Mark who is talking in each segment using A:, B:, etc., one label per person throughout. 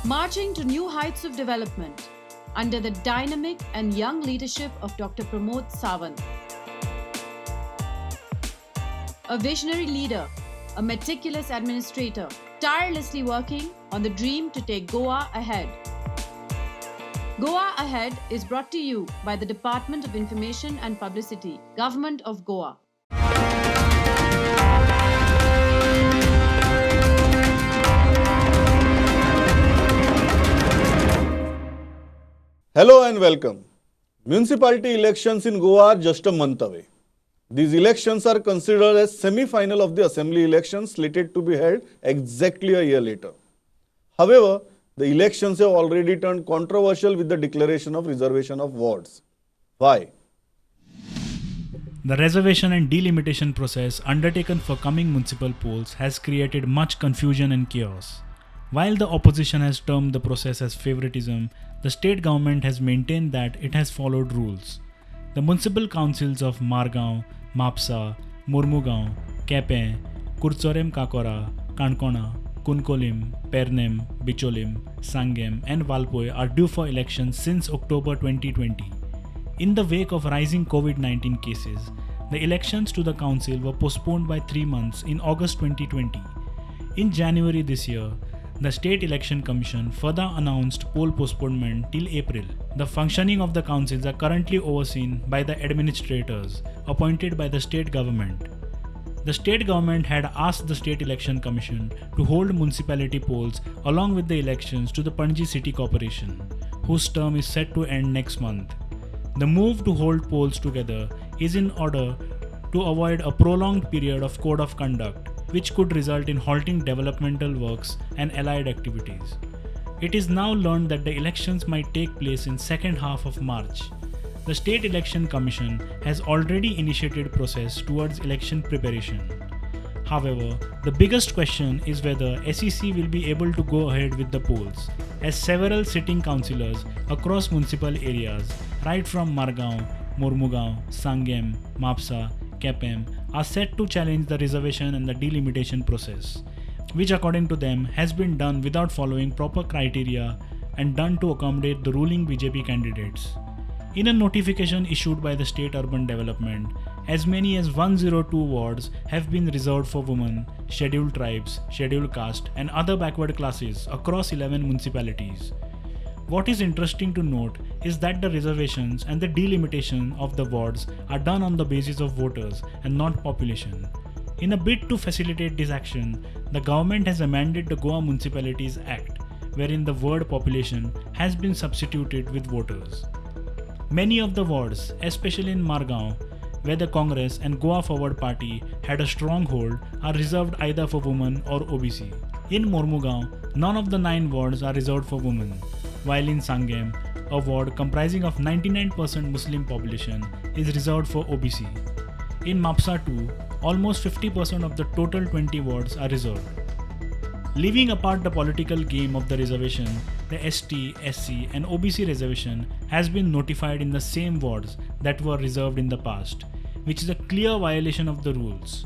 A: marching to new heights of development under the dynamic and young leadership of Dr. Pramod Sawant. A visionary leader, a meticulous administrator, tirelessly working on the dream to take Goa ahead. Goa Ahead is brought to you by the Department of Information and Publicity, Government of Goa.
B: Hello and welcome. Municipality elections in Goa are just a month away. These elections are considered as semi-final of the assembly elections slated to be held exactly a year later. However, the elections have already turned controversial with the declaration of reservation of wards. Why?
C: The reservation and delimitation process undertaken for coming municipal polls has created much confusion and chaos. While the opposition has termed the process as favoritism, the state government has maintained that it has followed rules. The municipal councils of Margaon, Mapsa, Murmugaon, Kepe, Kurchorem Kakora, Kankona, Kunkolim, Pernem, Bicholim, Sangem and Valpoe are due for elections since October 2020. In the wake of rising COVID-19 cases, the elections to the council were postponed by 3 months in August 2020. In January this year, the State Election Commission further announced poll postponement till April. The functioning of the councils are currently overseen by the administrators appointed by the state government. The state government had asked the State Election Commission to hold municipality polls along with the elections to the Panji City Corporation, whose term is set to end next month. The move to hold polls together is in order to avoid a prolonged period of code of conduct, which could result in halting developmental works and allied activities. It is now learned that the elections might take place in second half of March. The State Election Commission has already initiated process towards election preparation. However, the biggest question is whether SEC will be able to go ahead with the polls, as several sitting councillors across municipal areas, right from Margaon, Murmugaon, Sangem, Mapsa, Kepem, are set to challenge the reservation and the delimitation process, which according to them has been done without following proper criteria and done to accommodate the ruling BJP candidates. In a notification issued by the State Urban Development, as many as 102 wards have been reserved for women, scheduled tribes, scheduled caste and other backward classes across 11 municipalities. What is interesting to note is that the reservations and the delimitation of the wards are done on the basis of voters and not population. In a bid to facilitate this action, the government has amended the Goa Municipalities Act, wherein the word population has been substituted with voters. Many of the wards, especially in Margaon, where the Congress and Goa Forward Party had a strong hold, are reserved either for women or OBC. In Murmugaon, none of the 9 wards are reserved for women, while in Sangem, a ward comprising of 99% Muslim population is reserved for OBC. In Mapsa too, almost 50% of the total 20 wards are reserved. Leaving apart the political game of the reservation, the ST, SC and OBC reservation has been notified in the same wards that were reserved in the past, which is a clear violation of the rules.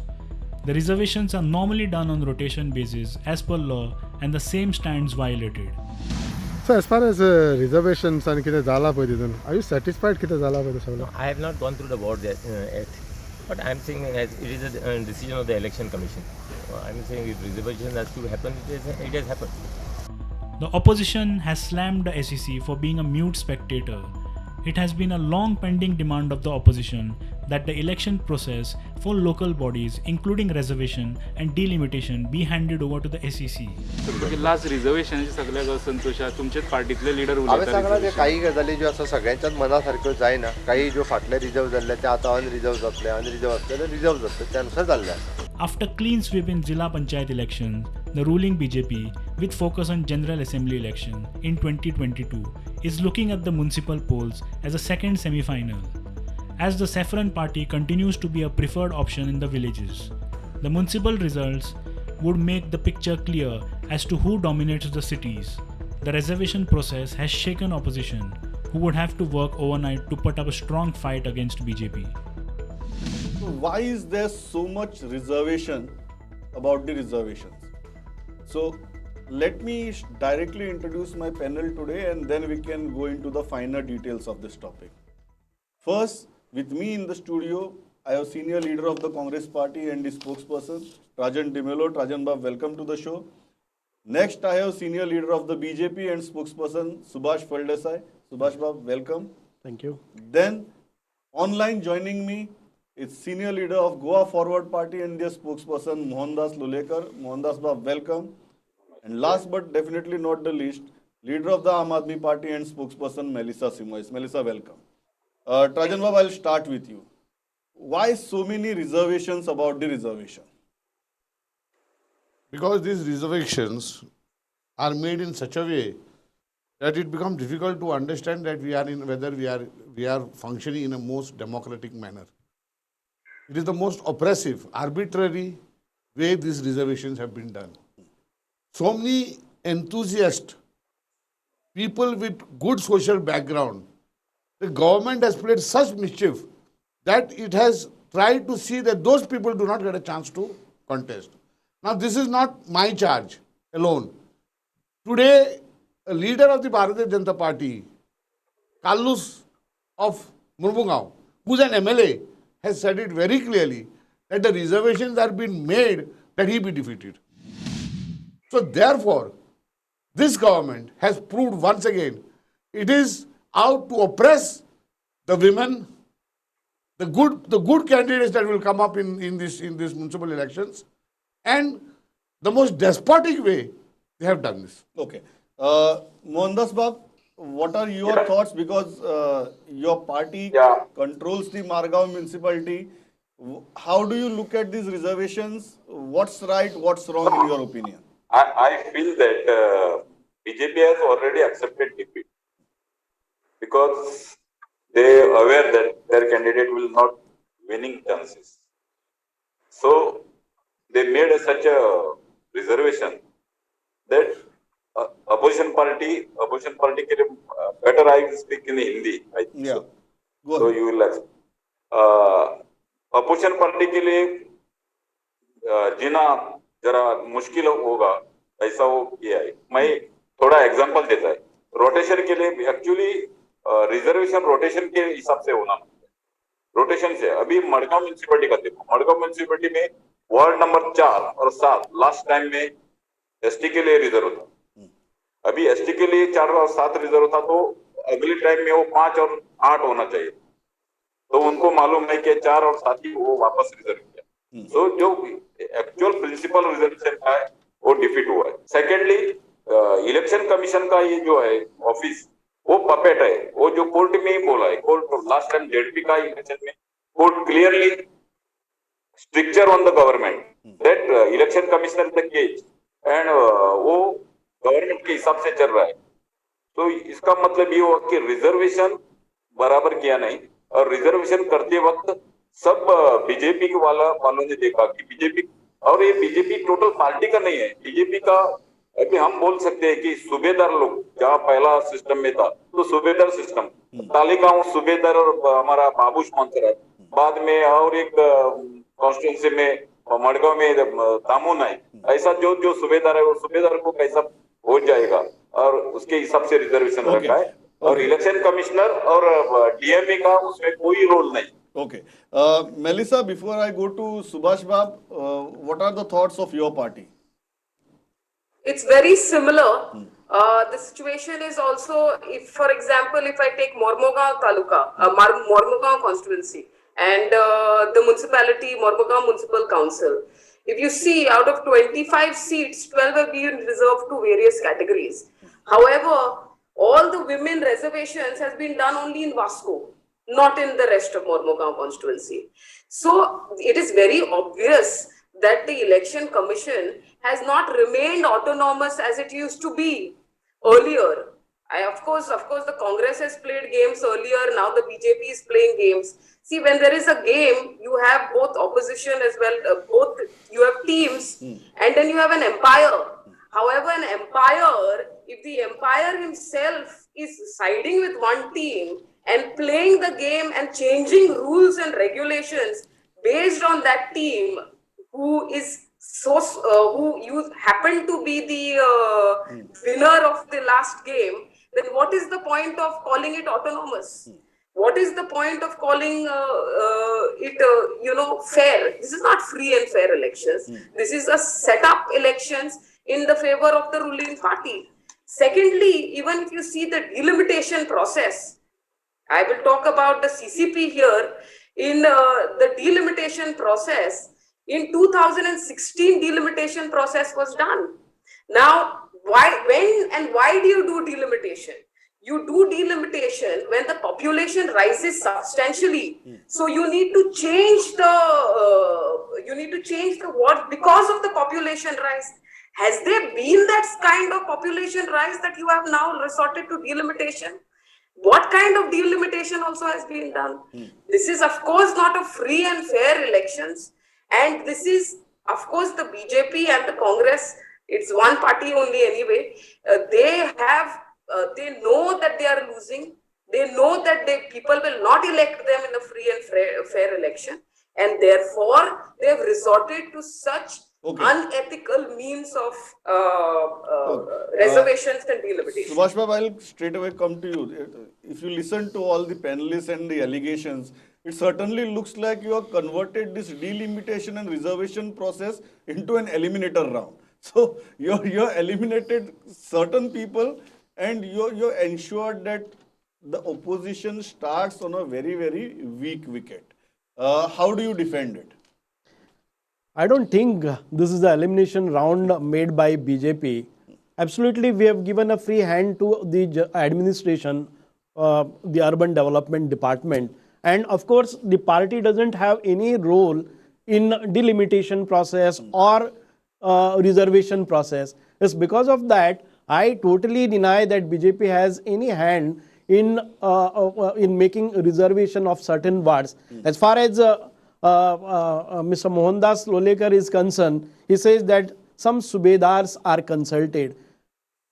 C: The reservations are normally done on rotation basis as per law and the same stands violated.
D: So as far as reservations and कितें जाला पळय तितून, are you satisfied कितें जाला पळय सगळें?
E: No, I have not gone through the board yet, but I am saying as it is a decision of the election commission. I am saying if reservation has to happen, it has happened.
C: The opposition has slammed the SEC for being a mute spectator. It has been a long pending demand of the opposition that the election process for local bodies, including reservation and delimitation, be handed over to the SEC.
F: Last रिझर्वेशनची सगळ्याक संतोषा तुमचेच पार्टीतले leader
G: हांवें सांगला ते काही गजाली ज्यो आसा सगळ्यांच्याच मना सारक्यो जायना. काही ज्यो फाटले रिजर्व जाल्ले ते आतां अनरिजर्व जातले, अनरिजर्व आसले ते रिजर्व जातले, त्या अनुसार जाल्ले आसा.
C: After clean sweep in Zilla Panchayat elections, the ruling BJP, with focus on General Assembly election in 2022, is looking at the municipal polls as a second semi-final, as the Saffron party continues to be a preferred option in the villages. The municipal results would make the picture clear as to who dominates the cities. The reservation process has shaken opposition, who would have to work overnight to put up a strong fight against BJP.
B: So why is there so much reservation about the reservations? So let me directly introduce my panel today and then we can go into the finer details of this topic. First, with me in the studio, I have senior leader of the Congress party and the spokesperson, Trajan Dimelo. Trajan Bab, welcome to the show. Next, I have senior leader of the BJP and spokesperson, Subhash Faldesai. Subhash Bab, welcome.
D: Thank you.
B: Then, online joining me is senior leader of Goa Forward Party and their spokesperson, Mohandas Lulekar. Mohandas Bab, welcome. And last but definitely not the least, leader of the Aam Aadmi Party and spokesperson, Melissa Simois. Melissa, welcome. Trajan Bab, I'll start with you. Why so many reservations about the reservation?
H: Because these reservations are made in such a way that it becomes difficult to understand that whether we are functioning in a most democratic manner. It is the most oppressive, arbitrary way these reservations have been done. So many enthusiasts, people with good social background, the government has played such mischief that it has tried to see that those people do not get a chance to contest. Now, this is not my charge alone. Today, a leader of the Bharatiya Janata Party, Kallus of Murmugao, who's an MLA, has said it very clearly that the reservations are being made that he be defeated. So, therefore, this government has proved once again it is out to oppress the women, the good candidates that will come up in these municipal elections, and the most despotic way they have done this.
B: Okay. Mohandas Bab, what are your thoughts? Because your party controls the Margao municipality. How do you look at these reservations? What's right, what's wrong in your opinion?
I: I feel that BJP has already accepted defeat because they are aware that their candidate will not winning chances. So they made such a reservation that opposition party के लिए better I will speak in Hindi. I think
B: Yeah.
I: so.
B: Go
I: So
B: ahead.
I: you will opposition party के लिए जीना जरा मुश्किल होगा ऐसा वो किया है. मैं थोड़ा एग्जांपल देता है. रोटेशन के लिए एक्चुअली रिजर्वेशन रोटेशन के हिसाब से होना रोटेशन से. अभी मडगांव म्युनिसिपलिटी का देखो. मडगांव म्युनिसिपलिटी में वार्ड नंबर 4 और 7 लास्ट टाइम में एसटी के लिए रिजर्व था. अभी एसटी के लिए 4 और 7 रिजर्व था तो अगले टाइम में वो 5 और 8 होना चाहिए. तो उनको मालूम है कि 4 और 7 ही वो वापस रिजर्व किया. सो जो एक्चुअल प्रिंसिपल रिजर्वेशन का है वो डिफीट हुआ है. सेकेंडली इलेक्शन कमीशन का ये जो है ऑफिस वो पपेट है. वो जो कोर्ट में ही बोला है. कोर्ट लास्ट टाइम जेडपी का इलेक्शन में court clearly stricture on the government that election commissioner the cage and वो गवर्नमेंट के हिसाब से चल रहा है. तो इसका मतलब ये हुआ कि रिजर्वेशन बराबर किया नहीं. और रिजर्वेशन करते वक्त सब बीजेपी वालों ने देखा कि बीजेपी और ये बीजेपी टोटल पार्टी का नहीं है. बीजेपी का अभी हम बोल सकते हैं कि सूबेदार लोग जहाँ पहला सिस्टम में था तो सूबेदार सिस्टम तालिकाओं सूबेदार और हमारा बाबूश मंत्र है. बाद में और एक कॉन्स्टिट्यूंसी में मडगांव में दामोन है. ऐसा जो सूबेदार है वो सूबेदार को कैसा हो जाएगा और उसके हिसाब से रिजर्वेशन रखा है. और इलेक्शन कमिश्नर और डीएमए का उसमें कोई रोल नहीं.
B: Okay. Melissa, before I go to Subhash Bab, what are the thoughts of your party?
J: It's very similar. The situation is also, if for example, if I take Mormugao Taluka, Mormugao constituency, and the municipality, Mormugao Municipal Council, if you see out of 25 seats, 12 have been reserved to various categories. However, all the women reservations has been done only in Vasco, not in the rest of Mormugao constituency. So it is very obvious that the election commission has not remained autonomous as it used to be earlier. Of course, the Congress has played games earlier. Now the BJP is playing games. See, when there is a game, you have both opposition as well. You have teams, and then you have an empire. However, an empire, if the empire himself is siding with one team and playing the game and changing rules and regulations based on that team who is who you happen to be the winner of the last game, then what is the point of calling it autonomous? What is the point of calling it, fair? This is not free and fair elections. This is a set up elections in the favor of the ruling party. Secondly, even if you see the delimitation process, I will talk about the CCP here. In the delimitation process, in 2016, delimitation process was done. Now, when and why do you do delimitation? You do delimitation when the population rises substantially. So you need to change the what because of the population rise. Has there been that kind of population rise that you have now resorted to delimitation? What kind of delimitation also has been done? This is, of course, not a free and fair elections. And this is, of course, the BJP and the Congress, it's one party only anyway. They know that they are losing. They know that people will not elect them in a free and fair election. And therefore, they have resorted to such unethical means of reservations and delimitation.
B: Subhash Bab, I'll straight away come to you. If you listen to all the panelists and the allegations, it certainly looks like you have converted this delimitation and reservation process into an eliminator round. So you're eliminated certain people and you're ensured that the opposition starts on a very, very weak wicket. How do you defend it?
K: I don't think this is the elimination round made by BJP. Absolutely, we have given a free hand to the administration, the Urban Development Department. And of course, the party doesn't have any role in delimitation process or reservation process. It's because of that, I totally deny that BJP has any hand in making reservation of certain wards. As far as Mr. Mohandas Lolekar is concerned, he says that some subedars are consulted.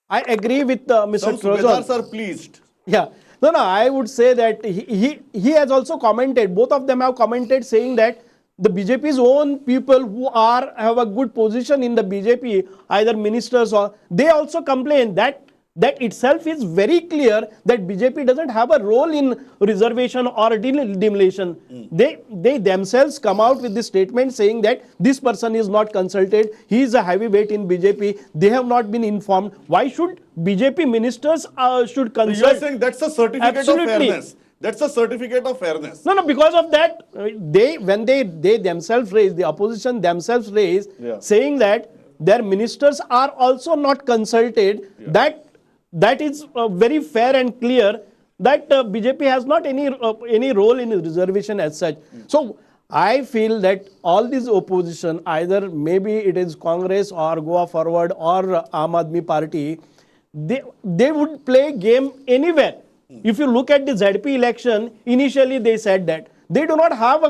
K: I agree with Mr.
B: Some
K: Trozon.
B: subedars are pleased.
K: Yeah. No, I would say that he has also commented, both of them have commented saying that the BJP's own people who have a good position in the BJP, either ministers or, they also complain that itself is very clear that BJP doesn't have a role in reservation or demolition. They themselves come out with this statement saying that this person is not consulted, he is a heavyweight in BJP, they have not been informed. Why should BJP ministers should consult?
B: So you are saying that's a certificate
K: Absolutely.
B: of fairness. That's a certificate of fairness.
K: No, because of that, when they themselves raise, the opposition themselves raise, saying that their ministers are also not consulted, that is very fair and clear that BJP has not any role in reservation as such. So I feel that all this opposition, either maybe it is Congress or Goa Forward or Aam Aadmi Party, they would play game anywhere. If you look at the ZP election, initially they said that they do not have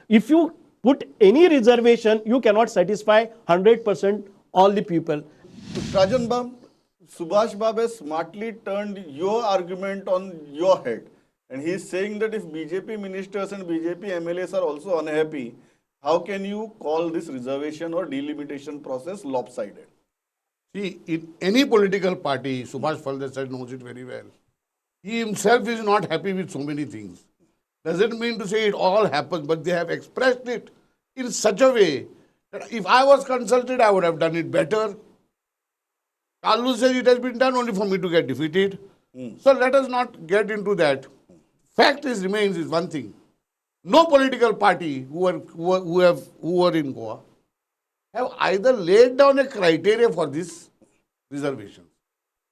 K: if you put any reservation, you cannot satisfy 100% all the people.
B: Rajan Bab, Subhash Bab has smartly turned your argument on your head. And he is saying that if BJP ministers and BJP MLAs are also unhappy, how can you call this reservation or delimitation process lopsided?
H: See, in any political party, Subhash Baldesai knows it very well. He himself is not happy with so many things. Doesn't mean to say it all happens, but they have expressed it in such a way that if I was consulted, I would have done it better. Kalu says it has been done only for me to get defeated. So let us not get into that. Fact remains is one thing. No political party who are in Goa have either laid down a criteria for this reservation,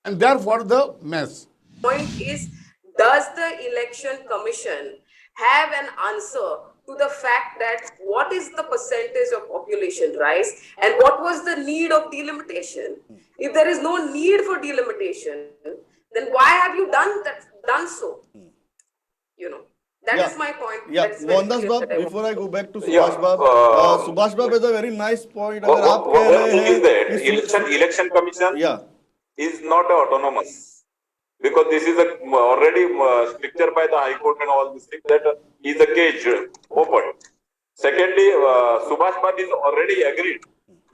H: and therefore the mess.
J: Point is, does the election commission have an answer to the fact that what is the percentage of population rise and what was the need of delimitation? If there is no need for delimitation, then why have you done so? That is my point.
B: Yeah, Mohandas Bab, before I go back to Subhash Bab, Subhash Bab has a very nice point.
I: One thing is that election commission is not autonomous. Because this is already stricture by the High Court and all this thing that is a cage open. Secondly, Subhash Bab is already agreed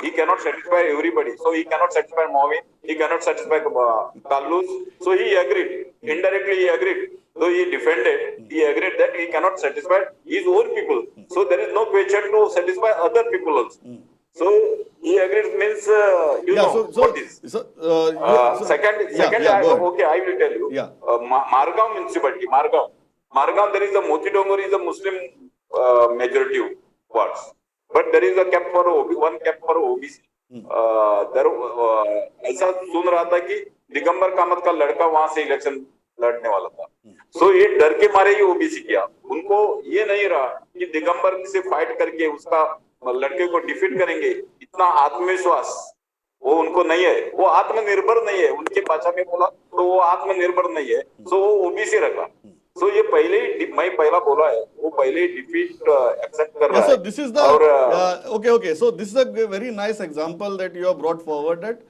I: he cannot satisfy everybody. So he cannot satisfy Movin, he cannot satisfy Kallus. So he agreed. Indirectly he agreed. Though he defended, he agreed that he cannot satisfy his own people. So there is no question to satisfy other people also. So he agreed means what is. Second, okay, I will tell you.
B: Yeah.
I: Margao municipality, Margao, there is a Moti Dongor is a Muslim majority wards, but there is a cap for one cap for OBC. ऐसा सुन रहा था कि दिगंबर कामत का लड़का वहां से election लड़ने वाला था. सो ये डर के मारे ही ओबीसी किया. उनको ये नहीं रहा कि दिगंबर से फाइट करके उसका लड़के को डिफीट करेंगे. इतना आत्मविश्वास वो उनको नहीं है. वो आत्मनिर्भर नहीं है. उनके भाषा में बोला तो वो आत्मनिर्भर नहीं है. सो वो ओबीसी रखा. सो ये पहले ही मैं पहला बोला है वो पहले ही डिफीट एक्सेप्ट कर रहा है.
B: So this is the okay. So this is a very nice example that you have brought forward that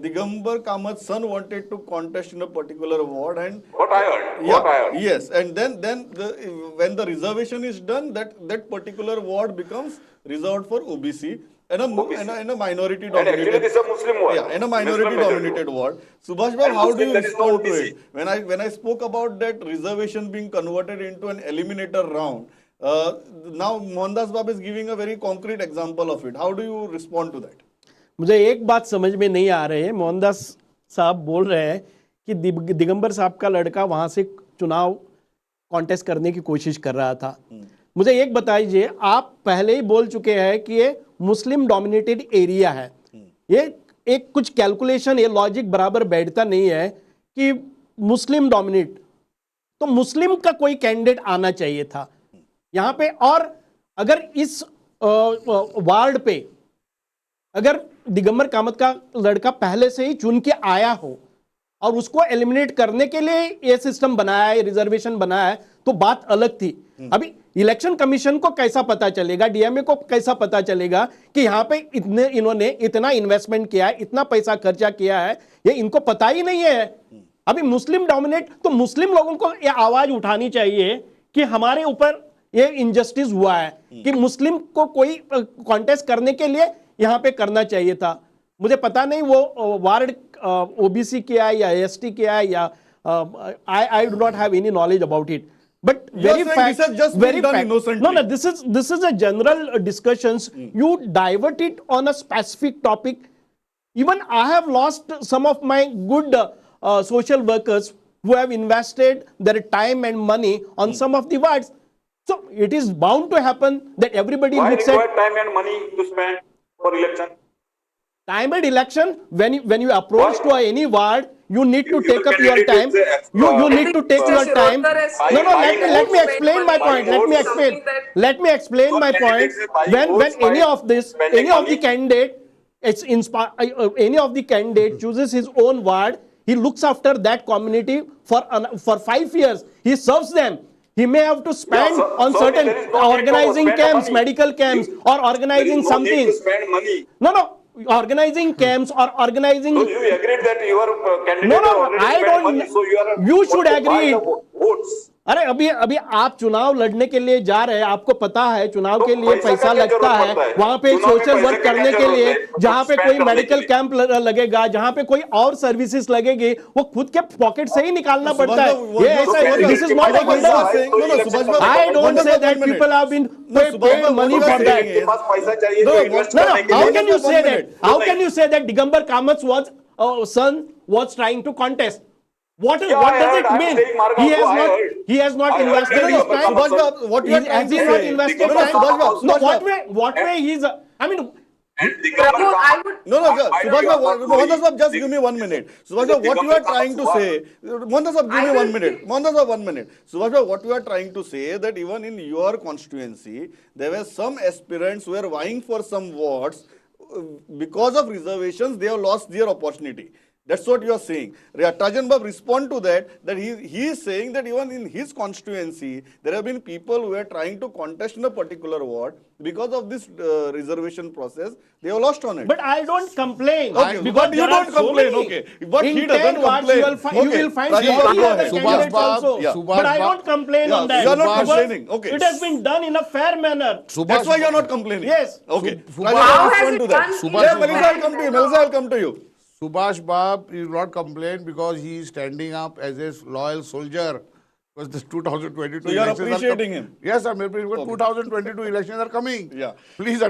B: Digambar Kamat's son wanted to contest in a particular ward and
I: what I heard.
B: Yes, and then when the reservation is done, that particular ward becomes reserved for OBC. And a minority dominated.
I: And actually, this is a Muslim ward.
B: Yeah, in a minority dominated ward. Subhash Bhai, how do you respond to it? When I spoke about that reservation being converted into an eliminator round, now Mohandas Bab is giving a very concrete example of it. How do you respond to that?
K: मुझे एक बात समझ में नहीं आ रही है. मोहनदास साहब बोल रहे हैं कि दिगंबर साहब का लड़का वहां से चुनाव कॉन्टेस्ट करने की कोशिश कर रहा था. मुझे एक बताइए, आप पहले ही बोल चुके हैं कि ये मुस्लिम डोमिनेटेड एरिया है. ये एक कुछ कैलकुलेशन, ये लॉजिक बराबर बैठता नहीं है कि मुस्लिम डोमिनेट, तो मुस्लिम का कोई कैंडिडेट आना चाहिए था यहां पे. और अगर इस वार्ड पे अगर दिगंबर कामत का लड़का पहले से ही चुन के आया हो और उसको एलिमिनेट करने के लिए ये सिस्टम बनाया है, रिजर्वेशन बनाया है, तो बात अलग थी. अभी इलेक्शन कमीशन को कैसा पता चलेगा, डीएमए को कैसा पता चलेगा कि यहां पे इन्होंने इतना इन्वेस्टमेंट किया है, इतना पैसा खर्चा किया है, ये इनको पता ही नहीं है. अभी मुस्लिम डोमिनेट, तो मुस्लिम लोगों को ये आवाज उठानी चाहिए कि हमारे ऊपर ये इनजस्टिस हुआ है कि मुस्लिम को कोई कॉन्टेस्ट करने के लिए यहां पे करना चाहिए था. मुझे पता नहीं वो वार्ड ओबीसी किया है या एसटी किया है या I do not have any knowledge about it. But very fact, very fact. No, this is a general discussions. You divert it on a specific topic. Even I have lost some of my good social workers who have invested their time and money on some of the wards. So it is bound to happen that everybody looks at
I: time and money to spend for election.
K: Time and election, when you approach to any ward, you need to take up your time. You need to take your time. No, let me explain my point. Let me explain my point. When any of the candidate, any of the candidate chooses his own ward, he looks after that community for 5 years. He serves them. He may have to spend on certain organizing camps, medical camps, or organizing something. No. Organizing camps or organizing.
I: So you agreed that your candidate.
K: No, I don't.
I: Money, so
K: you should agree.
I: Votes.
K: अरे अभी आप चुनाव लड़ने के लिए जा रहे हैं, आपको पता है चुनाव के लिए पैसा लगता है. वहां पे सोशल वर्क करने के लिए जहां पे कोई मेडिकल कैंप लगेगा, जहां पे कोई और सर्विसेज लगेगी, वो खुद के पॉकेट से ही निकालना पड़ता है. ये ऐसा, this is not a I don't say that people have been paid money for that. How can you say that? How can you say that Digambar Kamat son was trying to contest? What does it mean? He has not invested his time.
B: What you are trying to say?
K: Not invested time? No, what way he's? I mean.
B: No, Subhash Bab, just give me 1 minute. Subhash Bab, what you are trying to say? Mohandas Bab, give me 1 minute. Mohandas Bab, 1 minute. Subhash Bab, what you are trying to say that even in your constituency, there were some aspirants who were vying for some wards. Because of reservations, they have lost their opportunity. That's what you are saying. Rajan Bab respond to that he is saying that even in his constituency, there have been people who are trying to contest in a particular ward. Because of this reservation process, they have lost on it.
K: But I don't complain.
B: Okay,
K: because
B: but you
K: there are
B: don't
K: so
B: complain,
K: many.
B: okay. But
K: in
B: he doesn't
K: 10 wards
B: complain.
K: you will find
B: Okay.
K: 50
B: Rajan
K: other
B: Bab, go ahead.
K: candidates also.
B: Yeah.
K: But I don't complain on that.
B: You are not
K: because
B: complaining. Okay.
K: It has been done in a fair manner.
B: That's why you are not complaining.
K: Yes.
B: Okay.
H: Subhash-
B: Rajan Bab,
J: How has
B: respond
J: it
B: to that.
J: done in
B: Yeah,
J: a
B: Melissa,
J: fair
B: I'll come to you.
J: manner?
B: Melissa, I'll come to you.
H: Subhash Bab will not complain because he is standing up as a loyal soldier. Because this 2022
B: So you are
H: elections
B: appreciating him?
H: Yes, I'm appreciating. Because 2022 elections are coming.
B: Yeah.
H: Please,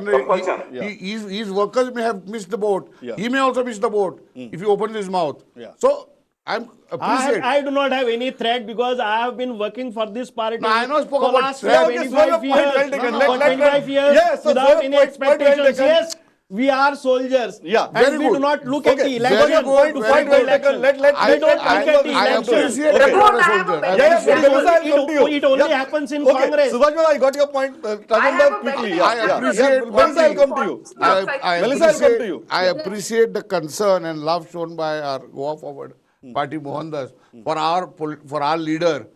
H: his workers may have missed the boat.
B: Yeah.
H: He may also miss the boat if he opens his mouth.
B: Yeah.
H: So I'm appreciate.
K: I do not have any threat because I have been working for this party
H: No, I know spoke
K: for
H: about
K: last
H: threat.
K: 25 years.
B: Well taken.
K: For 25 years
B: Yes, so
K: without
B: point
K: any
B: well
K: expectations.
B: taken.
K: Yes, we are soldiers.
B: Yeah.
K: And
H: Very
K: we
H: good.
K: do not look at
B: Okay,
K: the
B: very
K: election
B: good,
K: to
B: very
K: fight
B: well
K: the
B: taken.
K: election.
B: Let
K: I don't look at the
H: I
K: election.
H: appreciate
B: Okay.
H: that you are a
J: I have a
H: soldier.
J: better
H: I
B: Yeah,
H: appreciate
B: Melissa, I'll come to you.
K: It only
B: Yeah.
K: happens in
B: Okay,
K: Congress.
B: Subhash Bab, I got your point. Rajan
J: have
B: Bab,
J: a
B: quickly.
J: better
B: Yeah,
H: I appreciate
B: yeah. Melissa, I'll come to you. Melissa, I'll come to you.
H: I appreciate the concern and love shown by our Goa Forward Party Mohandas for our leader,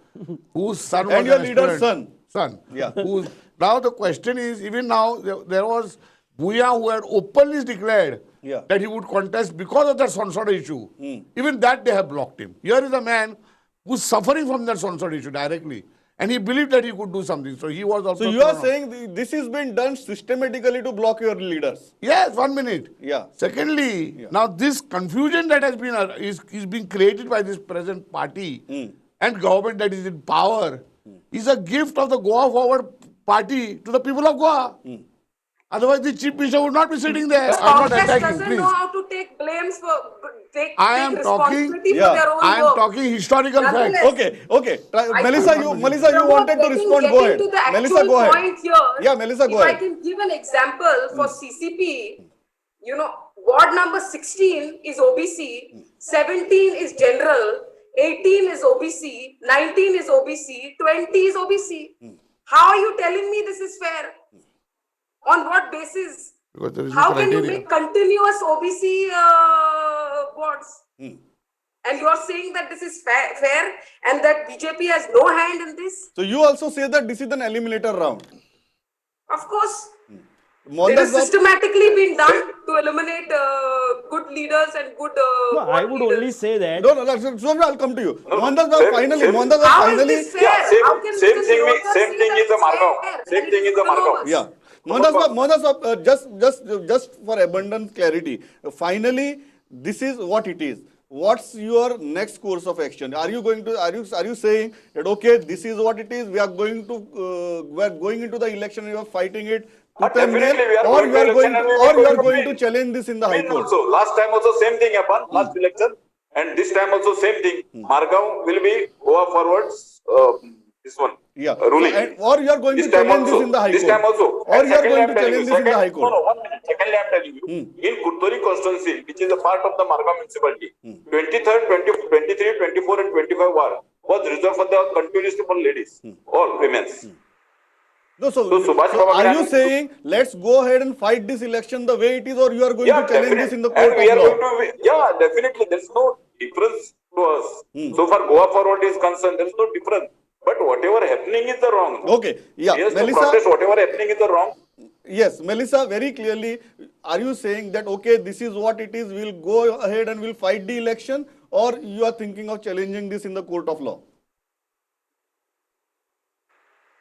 H: whose son was
B: And your
H: an
B: leader's
H: aspirant.
B: son. Yeah.
H: Now the question is, even now there was Bhuya who had openly declared
B: Yeah.
H: that he would contest because of that Sonsod issue. Even that they have blocked him. Here is a man who's suffering from that Sonsod issue directly. And he believed that he could do something. So he was also...
B: So you are saying this has been done systematically to block your leaders?
H: Yes, 1 minute.
B: Yeah.
H: Secondly, now this confusion that has been is being created by this present party and government that is in power is a gift of the Goa Forward Party to the people of Goa. Otherwise, the chief minister would not be sitting there. I'm not
J: Congress
H: attacking,
J: doesn't
H: please.
J: know how to take blames for take
H: I am talking.
J: responsibility for their own
H: I am
J: work.
H: talking historical facts.
J: Nonetheless,
B: Okay. Melissa, you
J: I'm
B: wanted
J: not
B: to respond. Go ahead.
J: getting to the
B: Melissa,
J: actual
B: go ahead.
J: point here.
B: Yeah, Melissa, go
J: if
B: ahead.
J: I can give an example for CCP, ward number 16 is OBC, 17 is general, 18 is OBC, 19 is OBC, 20 is OBC. How are you telling me this is fair? On what basis?
H: Because there is no
J: How can you
H: criteria.
J: make continuous OBC wards? And you are saying that this is fair and that BJP has no hand in this?
B: So you also say that this is an eliminator round.
J: Of course. It
B: Mohandas
J: has
B: Bab,
J: systematically been done to eliminate good leaders and good
K: No, I would
J: leaders.
K: only say that.
B: No, I'll come to you. Mohandas Bab, finally, Mohandas Bab,
J: How is
B: finally.
J: this fair? How can
I: same
J: Mr.
I: thing
J: Shiroda say
I: same thing
J: that
I: is the
J: it's
I: Margao.
J: fair
I: Same
J: and
I: thing
J: it's
I: is the Margao.
J: autonomous?
B: Yeah. Mohandas Bab, just for abundant clarity, finally, this is what it is. What's your next course of action? Are you saying that okay, this is what it is? We are going into the election. We are fighting it.
I: Definitely, we are
B: Or
I: going
B: you are
I: to
B: going
I: election and
B: to,
I: we
B: or
I: will
B: you are
I: going to
B: going to
I: win.
B: challenge this in the High
I: Win
B: Court.
I: also. Last time also same thing happened. Last election, and this time also same thing. Margao will be Goa Forwards. This one.
B: Yeah.
I: Ruling.
B: Or you are going
I: This
B: to
I: time
B: challenge
I: also.
B: this in the High Court.
I: This time also.
B: Or
I: And
B: you are
I: secondly,
B: going
I: I'm
B: to
I: telling
B: challenge
I: you,
B: this in the High Court.
I: No, 1 minute. Secondly, I'm telling you. In Kurtori constituency, which is a part of the Margao municipality, 23rd, 23, 24 and 25 ward was reserved for the continuously for ladies, all women's.
B: No, so
I: Subhash Baba
B: are you
I: Grant-
B: saying let's go ahead and fight this election the way it is, or you are going to challenge this in the court
I: and we
B: of
I: are
B: law?
I: going to, yeah, definitely. There is no difference to us. So far, Goa Forward is concerned, there is no difference. But whatever happening is the wrong.
B: Okay, yeah,
I: Yes, to
B: Melissa.
I: protest whatever happening is the wrong.
B: Yes, Melissa, very clearly, are you saying that okay, this is what it is, we'll go ahead and we'll fight the election, or you are thinking of challenging this in the court of law?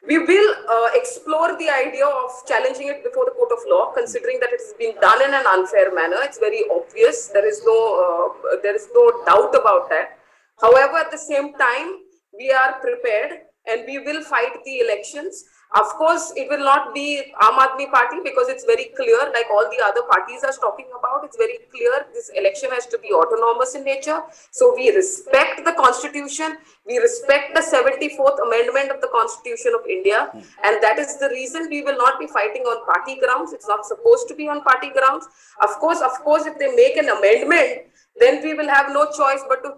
J: We will explore the idea of challenging it before the court of law, considering that it has been done in an unfair manner. It's very obvious. There is no doubt about that. However, at the same time, we are prepared and we will fight the elections. Of course, it will not be Aam Aadmi Party because it's very clear, like all the other parties are talking about, it's very clear this election has to be autonomous in nature. So we respect the constitution, we respect the 74th amendment of the Constitution of India, and that is the reason we will not be fighting on party grounds. It's not supposed to be on party grounds. Of course, if they make an amendment, then we will have no choice but to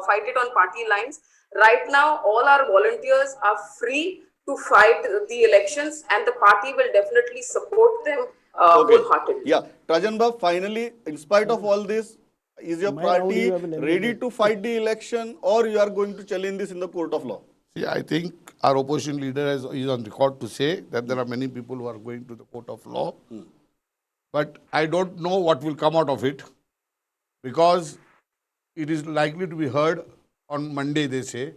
J: fight it on party lines. Right now, all our volunteers are free to fight the elections, and the party will definitely support them wholeheartedly.
B: Yeah, Rajan Bab, finally, in spite of all this, Is your
K: Am I wrong?
B: party
K: You have an
B: ready
K: amendment.
B: to fight the election, or you are going to challenge this in the court of law?
H: See, I think our opposition leader is on record to say that there are many people who are going to the court of law. But I don't know what will come out of it, because it is likely to be heard on Monday, they say.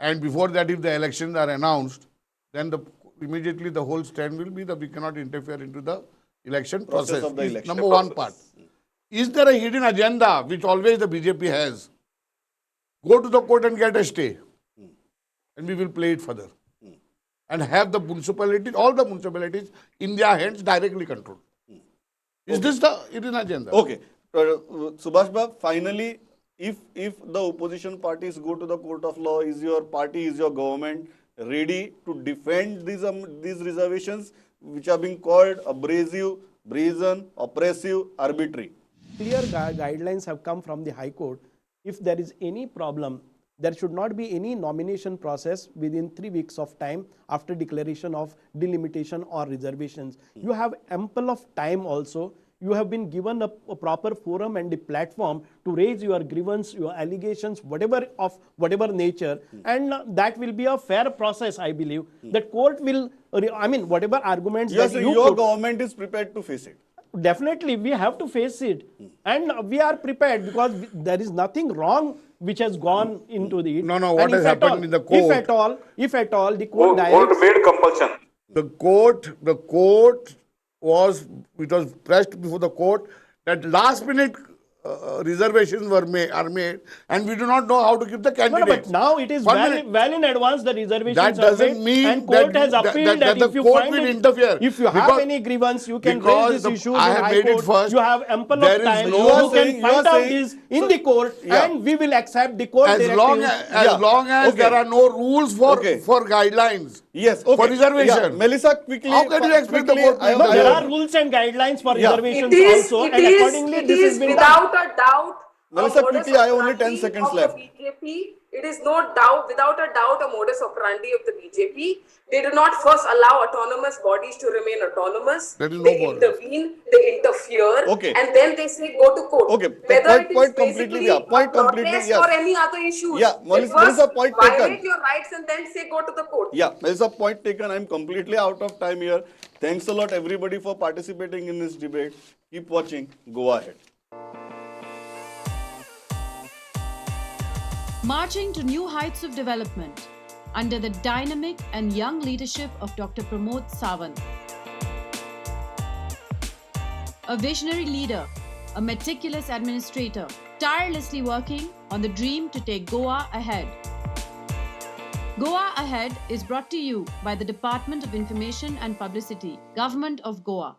H: And before that, if the elections are announced, then immediately the whole stand will be that we cannot interfere into the election process.
B: of the
H: Is
B: election.
H: number one part. Is there a hidden agenda, which always the BJP has? Go to the court and get a stay. And we will play it further. And have the municipalities, all the municipalities in their hands directly controlled. Is this the hidden agenda?
B: Okay. Subhash Bab, finally, if the opposition parties go to the court of law, is your party, is your government ready to defend these reservations, which are being called abrasive, brazen, oppressive, arbitrary?
K: Clear guidelines have come from the High Court. If there is any problem, there should not be any nomination process within 3 weeks of time after declaration of delimitation or reservations. You have ample of time also. You have been given a proper forum and a platform to raise your grievance, your allegations, whatever nature, and that will be a fair process, I believe. The court will, whatever arguments
B: Yes,
K: that you
B: your
K: put,
B: government is prepared to face it.
K: definitely we have to face it, and we are prepared, because there is nothing wrong which has gone into the
H: No, what has happened in the court?
K: If at all the court
I: Court
K: directs,
I: made compulsion.
H: The court was pressed before the court that last minute reservations are made, and we do not know how to give the
K: no,
H: candidates.
K: but now it is
H: One
K: well
H: minute.
K: in advance the reservations
H: That
K: are
H: doesn't
K: made,
H: mean
K: and court
H: that-
K: has
H: that-
K: appealed
H: that
K: that
H: the
K: if you
H: court
K: find
H: will
K: it,
H: interfere.
K: if you have
H: Because-
K: any grievance, you can
H: because
K: raise these issues
H: I
K: in
H: have
K: High
H: made it
K: Court.
H: first.
K: You have ample
H: There
K: of
H: is
K: time.
H: no-
K: You
H: You are
K: can
B: saying-
K: find out
B: saying-
K: this in the court,
B: yeah.
K: and we will accept the court
H: as
K: directive.
H: long as
B: Okay.
H: there are no rules for
B: Okay.
H: guidelines.
B: Yes, okay.
H: For reservation.
B: Yeah. Melissa, quickly.
H: How can you expect the court to
K: No, there
H: Yeah.
K: are rules and guidelines for
B: Yeah.
K: reservations
J: It is,
K: also,
J: it
K: and
J: is,
K: accordingly
J: it
K: this
J: is
K: has been done.
J: without a doubt.
B: Melissa,
J: a modus
B: quickly, I only 10
J: operandi
B: seconds
J: of
B: left.
J: The BJP. It is no doubt, without a doubt, a modus operandi of the BJP. They do not first allow autonomous bodies to remain autonomous.
H: There is no
J: They
H: border.
J: intervene, they interfere,
B: Okay.
J: and then they say go to court.
B: Okay,
J: Whether
B: point
J: it is
B: completely,
J: basically
B: yeah, point
J: a
B: completely,
J: protest
B: yes.
J: or any other issues.
B: Yeah,
J: they
B: Melissa,
J: first
B: point
J: violate
B: taken.
J: your rights and then say go to the court.
B: Yeah, there's a point taken. I'm completely out of time here. Thanks a lot, everybody, for participating in this debate. Keep watching. Go ahead.
A: Marching to new heights of development under the dynamic and young leadership of Dr. Pramod Sawant. A visionary leader, a meticulous administrator, tirelessly working on the dream to take Goa ahead. Goa Ahead is brought to you by the Department of Information and Publicity, Government of Goa.